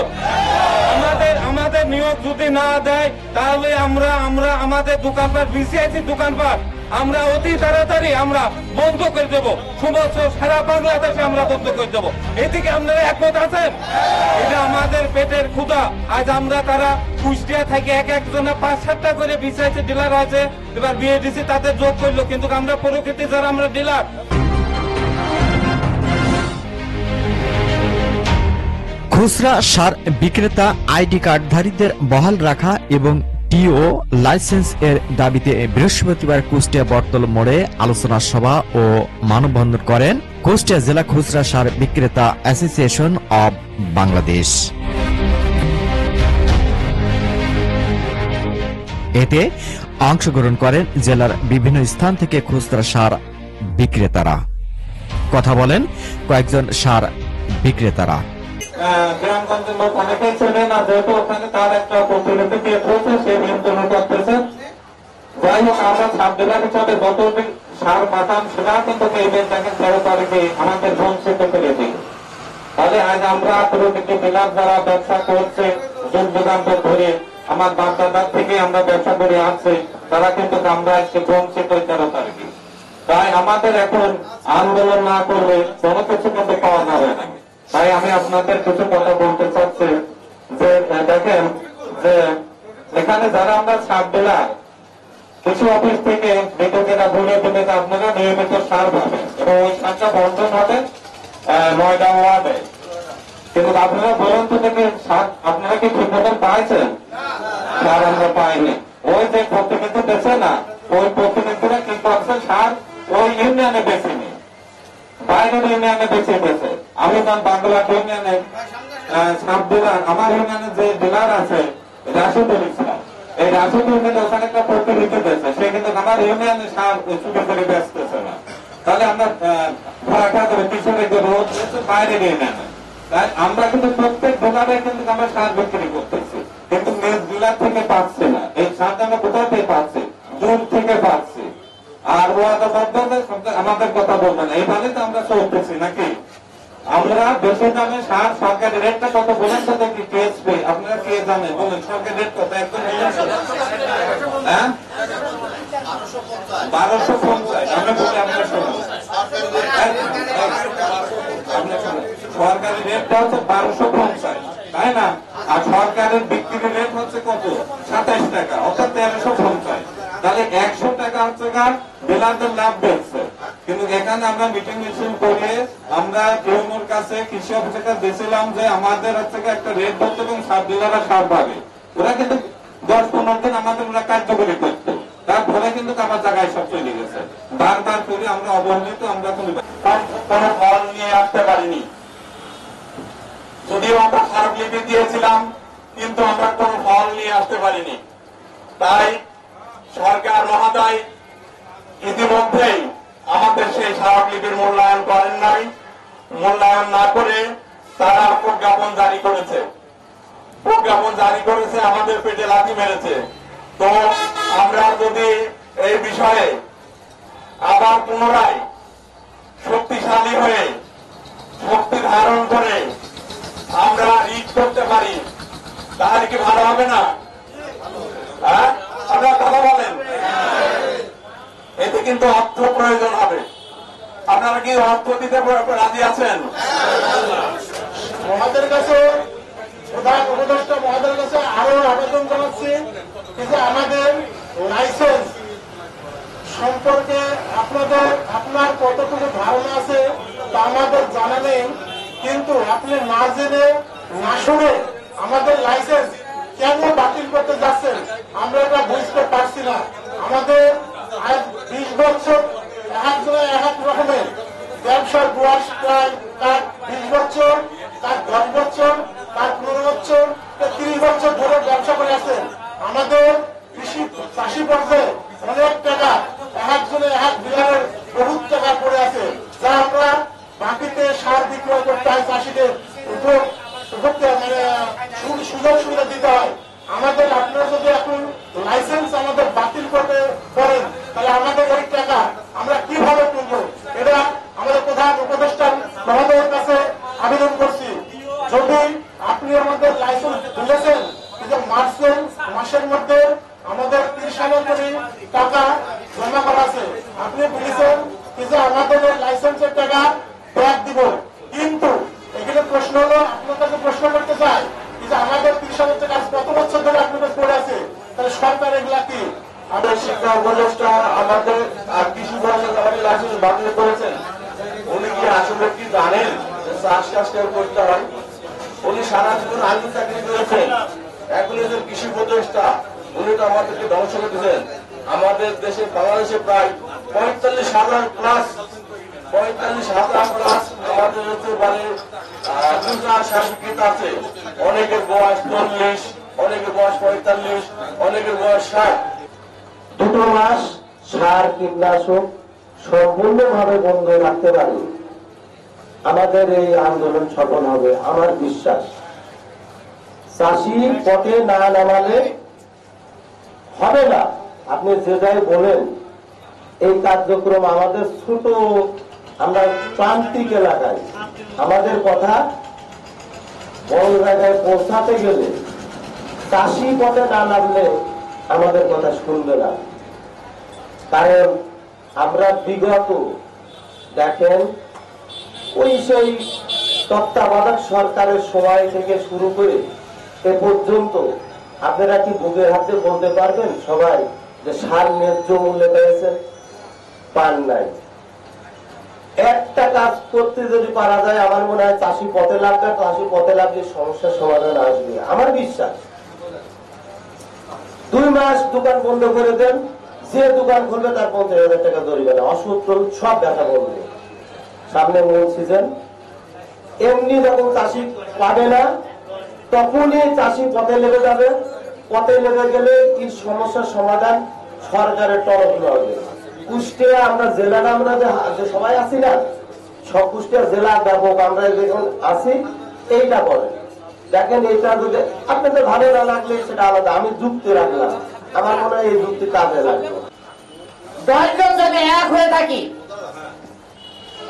নিয়োগ। আমাদের নিয়োগ যদি না দেয় তাহলে আমরা আমাদের দোকানপাট বিসিআইসি দোকানপাট আমরা অতি তাড়াতাড়ি আমরা বন্ধ করে দেবো, সমস্ত সারা বাংলাদেশে আমরা বন্ধ করে দেবো। এদিকে আপনারা একমত আছেন? এটা আমাদের পেটের ক্ষুধা। আজ আমরা তারা কুষ্টিয়া থেকে একজনে 5-7টা করে বিসিআইসি ডিলার আছে, এবার বিএডিসি তাদের যোগ করলো, কিন্তু আমরা প্রকৃতি যারা আমরা ডিলার। খুচরা সার বিক্রেতা আইডি কার্ডধারীদের বহাল রাখা এবং টিও লাইসেন্স এর দাবিতে বৃহস্পতিবার কুষ্টিয়া বটতল মোড়ে আলোচনা সভা ও মানববন্ধন করেন কুষ্টিয়া জেলা খুচরা সার বিক্রেতা অ্যাসোসিয়েশন অব বাংলাদেশ। এতে অংশগ্রহণ করেন জেলার বিভিন্ন স্থান থেকে খুচরা সার বিক্রেতারা। কথা বলেন কয়েকজন সার বিক্রেতারা। গ্রামগঞ্জের লোক অনেকেই চেনে না, যেহেতু ওখানে তার একটা প্রতিনিধি কেন্দ্র আছে, সে নিয়ন্ত্রণ করতেছে। যাই হোক, আমরা সার ডিলার হিসাবে যতদিন সার পাঠান সেটা কিন্তু এই দেখেন 13 তারিখে আমাদের বঞ্চিত করে দিই। তাহলে আজ আমরা প্রকৃতি ডিলার যারা ব্যবসা করছে যুগ যুগান্তর ধরে আমার বাপদাদার থেকে আমরা ব্যবসা করে আসছে, তারা কিন্তু আমরা আজকে বঞ্চিত 13 তারিখে। তাই আমাদের এখন আন্দোলন না করলে কোনো কিছু কিন্তু পাওয়া যাবে না। তাই আমি আপনাদের কিছু কথা বলতে চাচ্ছি যে দেখেন যে এখানে যারা আমরা সার ডিলার, কিছু অফিস থেকে বিদ্যুতেরা বলে দেবে যে আপনারা নিয়মিত সার পাবেন এবং ওই সারটা বন্ধন হবে 9টা ওয়ার্ডে। কিন্তু আপনারা বলুন তো দেখে সার আপনারা কি ঠিক মতন পাইছেন? সার আমরা পাইনি। ওই যে প্রতিনিধি দেশে না, ওই প্রতিনিধিরা কি করছে, সার ওই ইউনিয়নে বেশি নেই, বাইরের ইউনিয়নে বেশি গেছে। আমি বাংলা ইউনিয়নে সাব ডিলার, আমার ইউনিয়নে যে ডিলার আছে রাশিদুল ইসলাম, এই রাশিদুল ইসলাম ওখানে একটা প্রতিনিধি দিয়েছে, সে কিন্তু আমার ইউনিয়নে সার চুপে করে বেচতেছে না। তাহলে আমরা ভাড়া খাওয়া পিছনে রোদ বাইরের ইউনিয়নে। তাই আমরা কিন্তু প্রত্যেক দোকানে কিন্তু আমরা সার বিক্রি করতেছি, কিন্তু নিজ ডিলার থেকে পাচ্ছি না। এই সারটা আমরা কোথাও থেকে পাচ্ছি? দূর থেকে পাচ্ছি। আর আমাদের কথা বলবেন, এইভাবে তো আমরা চলতেছি নাকি? আমরা বেশি দামে সার, সরকারি রেটটা কত বলেন তো দেখি, টিএসপি আপনারা কে জানেন বলেন, সরকারি রেট কত একদম? হ্যাঁ, 1250। আমরা বলি আপনারা শুনুন, সরকারি রেটটা হচ্ছে 1250, তাই না? আর সরকারের বিক্রি রেট হচ্ছে কত? 27 টাকা, অর্থাৎ 1350। তাহলে 100 টাকা হচ্ছে ডিলারদের লাভ দিচ্ছে। কিন্তু এখানে আমরা মিটিং মিছিল করে আমরা ইউনোর কাছে, কৃষি অফিসের কাছে দিয়েছিলাম যে আমাদের হচ্ছে একটা রেট ধরতে এবং সার ডিলাররা সার পাবে। ওরা কিন্তু 10-15 দিন আমাদের ওরা কার্যকরী করত, তারপরে কিন্তু আমার জায়গায় সব চলে গেছে। বারবার করে আমরা অবহেলিত, আমরা কোনো ফল নিয়ে আসতে পারিনি। যদিও আমরা স্মারকলিপি দিয়েছিলাম, কিন্তু আমরা কোনো ফল নিয়ে আসতে পারিনি। তাই সরকার মহোদয় ইতিমধ্যেই আমাদের সেই স্মারকলিপির মূল্যায়ন করেন নাই। মূল্যায়ন না করে তারা প্রজ্ঞাপন জারি করেছে। প্রজ্ঞাপন জারি করেছে, আমাদের পেটে লাথি মেরেছে। তো আমরা যদি এই বিষয়ে আবার পুনরায় শক্তিশালী হয়ে শক্তি ধারণ করে আমরা রিট করতে পারি, তাহলে কি ভালো হবে না? হ্যাঁ, আপনারা কথা বলেন। এতে কিন্তু অর্থ প্রয়োজন হবে। আপনারা কি অর্থ দিতে রাজি আছেন? মহাদের কাছে, প্রধান উপদেষ্টা মহাদের কাছে আরো আবেদন জানাচ্ছি যে আমাদের লাইসেন্স সম্পর্কে আপনার কতটুকু ধারণা আছে তা আমাদের জানা নেই, কিন্তু আপনি না জেনে না শুনে আমাদের লাইসেন্স কেন বাতিল করতে যাচ্ছেন আমরা এটা বুঝতে পারছি না। আমাদের 20 বছর একজনের এক রকমের ব্যবসার বয়স, প্রায় তার 20 বছর, তার 10 বছর, তার 15 বছর, 30 বছর ধরে ব্যবসা করে আসছেন। আমাদের কৃষি চাষি পর্যায়ে অনেক টাকা, একজনের এক ডিলারের বহুত টাকা পড়ে আছে, যা আমরা বাকিতে সার বিক্রয় করতে হয় চাষিদের সুযোগ সুবিধা দিতে হয়। আমাদের আপনারা যদি এখন লাইসেন্স আমাদের বাতিল করতে পারেন, তাহলে আমাদের ওই টাকা আমরা কিভাবে তুলব? এটা আমাদের প্রধান উপদেষ্টা মহোদয়ের কাছে আবেদন করছি। যদি আপনি আমাদের লাইসেন্স বুঝেছেন যে মাসের মধ্যে আমাদের 30,000 কোটি টাকা জমা করা আছে। আপনি বলেছেন যে আমাদের লাইসেন্সের টাকা ব্যাক দিব, কিন্তু এখানে প্রশ্ন হলো, আপনার কাছে প্রশ্ন করতে চাই যে আমাদের 30,000 টাকা কত বছর ধরে আপনাদের পড়ে আছে, তাহলে সরকার এগুলা কি? আমাদের শিক্ষা উপদেষ্টা আমাদের কৃষি আমাদের লাইসেন্স বাতিল করেছেন। উনি কি আসলে কি জানেন যে চাষ কাজ করতে হয়? উনি সারা জীবন আইন চাকরি করেছেন, এখন একজন কৃষি উপদেষ্টা, উনি তো আমাদেরকে ধ্বংস করে দিয়েছেন। আমাদের দেশে বাংলাদেশে প্রায় 45,000 প্লাস আমাদের হচ্ছে মানে সার্টিফিকেট আছে। অনেকের বয়স 40, অনেকের বয়স 45, অনেকের বয়স 60। 2 মাস সার কীটনাশক সম্পূর্ণভাবে বন্ধ রাখতে পারি, আমাদের এই আন্দোলন সফল হবে আমার বিশ্বাস। চাষি পথে না নামালে হবে না। আপনি যেটাই বলেন, এই কার্যক্রম আমাদের ছোট, আমরা প্রান্তিক এলাকায়, আমাদের কথা বড় জায়গায় পৌঁছাতে গেলে চাষি পথে না নামলে আমাদের কথা শুনবে না। কারণ আমরা বিগত দেখেন ওই সেই তত্ত্বাবধায়ক সরকারের সময় থেকে শুরু করে এ পর্যন্ত আপনারা কি বুকের হাতে বলতে পারবেন সবাই যে সার ন্যায্য মূল্যে পেয়েছেন? পান নাই। একটা কাজ করতে যদি পারা যায়, আমার মনে হয় চাষি পথে লাগবে, চাষি পথে লাগলে সমস্যার সমাধান আসবে আমার বিশ্বাস। 2 মাস দোকান বন্ধ করে দেন, যে দোকান খুলবে তার 50,000 টাকা জরিমানা, অসুস্থ সব ব্যথা বলবে। সামনে মূল সিজন, এমনি যখন চাষি পাবে না তখনই চাষি পথে লেগে যাবে। পথে লেগে গেলে কি সমস্যার সমাধান সরকারের তরফ হবে। কুষ্টিয়া আমরা জেলাটা, আমরা যে সবাই আছি না, সব কুষ্টিয়া জেলা ব্যাপক আমরা যখন আছি, এইটা করে দেখেন। এইটা যদি আপনাদের ভালো না লাগলে সেটা আলাদা, আমি যুক্তি রাখলাম, আমার মনে হয় এই যুক্তি কাজে লাগবে। 10 জন যদি এক হয়ে থাকি,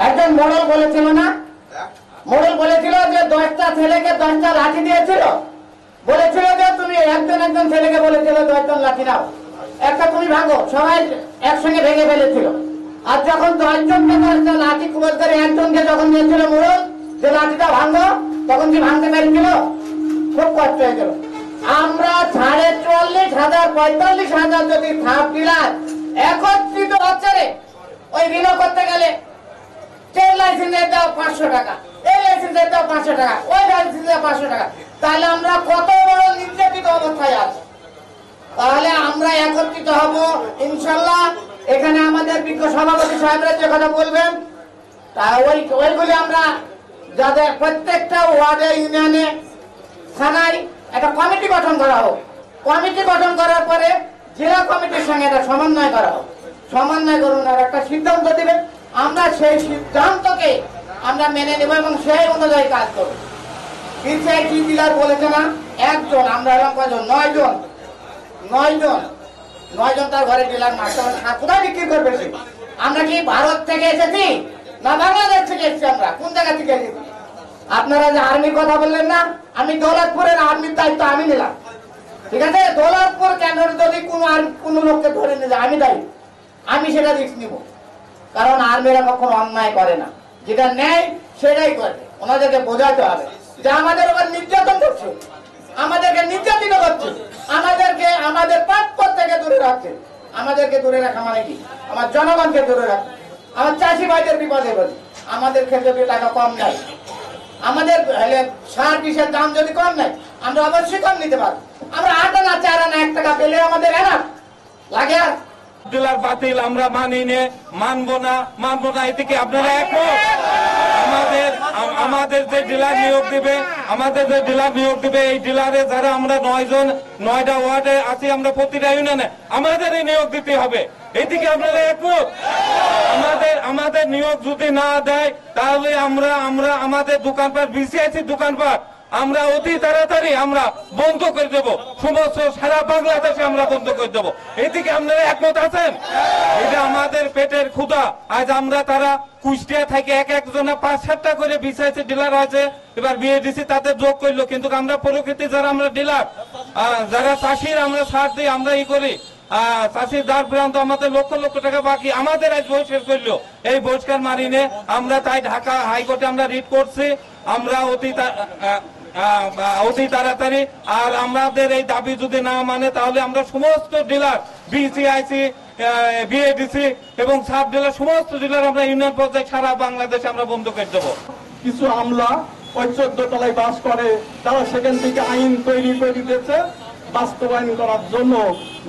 একজন মোড়ল বলেছিল না, মোড়ল বলেছিল যে 10টা ছেলেকে 10টা লাঠি দিয়েছিল, বলেছিল যে তুমি একজন ছেলেকে বলেছিল 10 জন লাঠি নাও, একটা তুমি ভাঙো, সবাই একসঙ্গে ভেঙে ফেলেছিল। আর যখন 10 জনকে 10টা লাঠি কুবল করে একজনকে যখন দিয়েছিল মোড়ল যে লাঠিটা ভাঙো, তখন কি ভাঙতে পেরেছিল? খুব কষ্ট হয়েছিল। আমরা 44,500 45,000 যদি থাপ ডিলার একত্রিত হচ্ছে রে, ওই ঋণ করতে গেলে সেই লাইসেন্সের দাও 500 টাকা, এই লাইসেন্সের দাও 500 টাকা, ওই লাইসেন্সের 500 টাকা, তাহলে আমরা কত বড় নির্যাতিত অবস্থায় আছি। তাহলে আমরা একত্রিত হব ইনশাল্লাহ। এখানে আমাদের বিজ্ঞ সভাপতি সাহেবরা যে কথা বলবেন, তা ওইগুলি আমরা যাদের প্রত্যেকটা ওয়ার্ডে, ইউনিয়নে, থানায় একটা কমিটি গঠন করা হোক। কমিটি গঠন করার পরে জেলা কমিটির সঙ্গে একটা সমন্বয় করা হোক। সমন্বয় করুন আর একটা সিদ্ধান্ত দিবেন, আমরা সেই সিদ্ধান্তকে আমরা মেনে নেব এবং সেই অনুযায়ী কাজ করব। পিছিয়ে কি ডিলার বলেছে না, একজন, আমরা এলাম কয়জন? 9 জন। 9 জন তার ঘরে ডিলার মারতে কোথায় বিক্রি করবে সে? আমরা কি ভারত থেকে এসেছি না বাংলাদেশ থেকে এসেছি? আমরা কোন জায়গা থেকে এসেছি? আপনারা যে আর্মির কথা বললেন না, আমি দৌলতপুরের আর্মির দায়িত্ব আমি নিলাম, ঠিক আছে? দৌলতপুর কেন্দ্রে যদি কোন লোককে ধরে নিয়ে যায়, আমি দায়ী, আমি সেটা রিস্ক নিব। কারণ আর্মিরা কখনো অন্যায় করে না, যেটা নেয় সেটাই করে। ওনাদেরকে বোঝাতে হবে যে আমাদের উপর নির্যাতন করছে, আমাদেরকে নির্যাতিত করছে, আমাদেরকে আমাদের প্রাপ্য থেকে দূরে রাখছে। আমাদেরকে দূরে রাখা মানে কি? আমার জনগণকে দূরে রাখা, আমার চাষি ভাইদের বিপদে বলি। আমাদের ক্ষেত্রে টাকা কম নাই, আমাদের সার বিষের দাম যদি কম নাই, আমরা অবশ্যই কম নিতে পারবো। আমরা 8 আনা 4 আনা 1 টাকা পেলে আমাদের এনাফ লাগে। আর ডিলার বাতিল আমরা মানবো না, এদিকে আপনারা একমত? আমাদের যে ডিলার নিয়োগ দিবে, এই ডিলারে যারা আমরা 9 জন 9টা ওয়ার্ডে আছি, আমরা প্রতিটা ইউনিয়নে আমাদেরই নিয়োগ দিতে হবে। এদিকে আপনারা একমত? আমাদের নিয়োগ যদি না দেয়, তাহলে আমরা আমাদের দোকানপাট, বিসিআইসি দোকানপাট আমরা অতি তাড়াতাড়ি আমরা বন্ধ করে দেব, সমস্ত সারা বাংলাদেশে আমরা বন্ধ করে দেব। এদিকে আপনারা একমত আছেন? এটা আমাদের পেটের ক্ষুধা। আজ আমরা তারা কুষ্টিয়া থেকে এক একজনে 5-7টা করে বিসিআইসি ডিলার আছে, এবার বিএডিসি তাদের যোগ করলো, কিন্তু আমরা প্রকৃতি যারা আমরা ডিলার, যারা চাষির আমরা সার দিই, আমরা ই করি, চাষির দ্বার প্রান্ত আমাদের লক্ষ লক্ষ টাকা বাকি, আমাদের আজ বহিষ্কার করলো। এই বহিষ্কার মানিনে আমরা তাই ঢাকা হাইকোর্টে আমরা রিট করছি। আমরা অতি তাড়াতাড়ি, আর আমাদের এই দাবি যদি না মানে তাহলে আমরা সমস্ত ডিলার বিসিআইসি, বিএডিসি এবং সাব ডিলার, সমস্ত ডিলার আমরা ইউনিয়ন পর্যায়ে সারা বাংলাদেশে আমরা বন্ধ করে দেবো। কিছু আমলা ওই 14 তলায় বাস করে, তারা সেখান থেকে আইন তৈরি করে দিতেছে বাস্তবায়ন করার জন্য,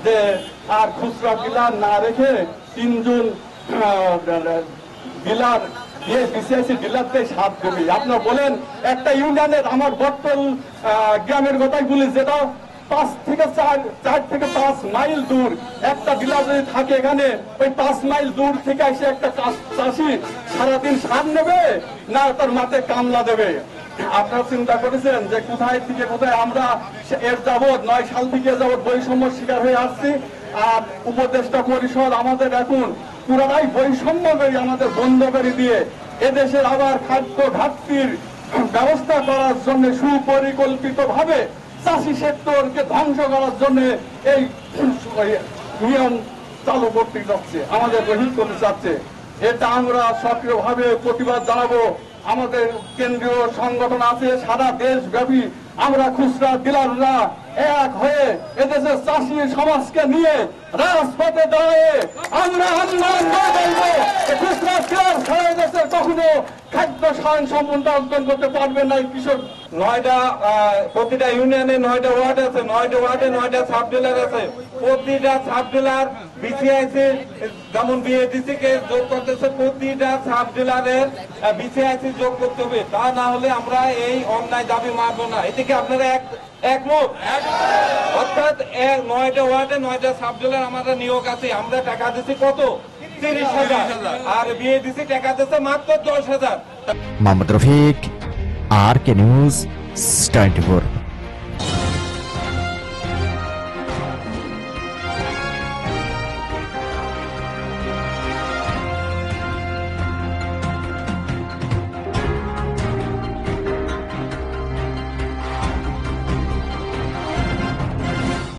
যে আর খুচরা ডিলার না রেখে 3 জন ডিলার দিয়ে বিসিআইসি ডিলারদের সাথ দেবে। আপনারা বলেন একটা ইউনিয়নের, আমার বটতল গ্রামের কথাই বলি, যেটা 4 থেকে 5 মাইল দূর একটা ডিলার যদি থাকে, এখানে ওই 5 মাইল দূর থেকে এসে একটা চাষি সারাদিন সার নেবে না তার মাঠে কামলা দেবে? আপনারা চিন্তা করেছেন যে কোথায় থেকে কোথায় আমরা এর যাবৎ 9 সাল থেকে যাবৎ বৈষম্য শিকার হয়ে আসছি। আর উপদেষ্টা পরিষদ আমাদের এখন পুরাটাই বৈষম্য করে আমাদের বন্ধ করে দিয়ে এদেশের আবার খাদ্য ঘাটতির ব্যবস্থা করার জন্য সুপরিকল্পিত ভাবে চাষি সেক্টরকে ধ্বংস করার জন্য এই নিয়ম চালু করতে যাচ্ছে, আমাদের রহিত করতে চাচ্ছে। এটা আমরা সক্রিয়ভাবে প্রতিবাদ জানাবো। আমাদের কেন্দ্রীয় সংগঠন আছে সারা দেশব্যাপী, আমরা খুচরা ডিলাররা এক হয়ে এদেশের চাষি সমাজকে নিয়ে রাজপথে দাঁড়িয়ে আমরা আন্দোলন করবো। খুচরা ডিলার সারা দেশের কখনো খাদ্য স্বয়ংসম্পূর্ণ অর্জন করতে পারবে না। কৃষক 9টা প্রতিটা ইউনিয়নে 9টা ওয়ার্ড আছে, 9টা ওয়ার্ডে 9টা সাব ডিলার আছে। প্রতিটা সাব ডিলার বিসিআইসি যেমন বিএডিসি কে যোগ করতেছে, প্রতিটা সাব ডিলারের বিসিআইসি যোগ করতে হবে, তা না হলে আমরা এই অন্যায় দাবি মানবো না। এদিকে আপনারা একমত? অর্থাৎ 9টা ওয়ার্ডে 9টা সাব ডিলার আমাদের নিয়োগ আছে। আমরা টাকা দিচ্ছি কত? 30,000, আর বিএডিসি টাকা দিচ্ছে মাত্র 10,000। Mohammad Rafiq, RK news 24।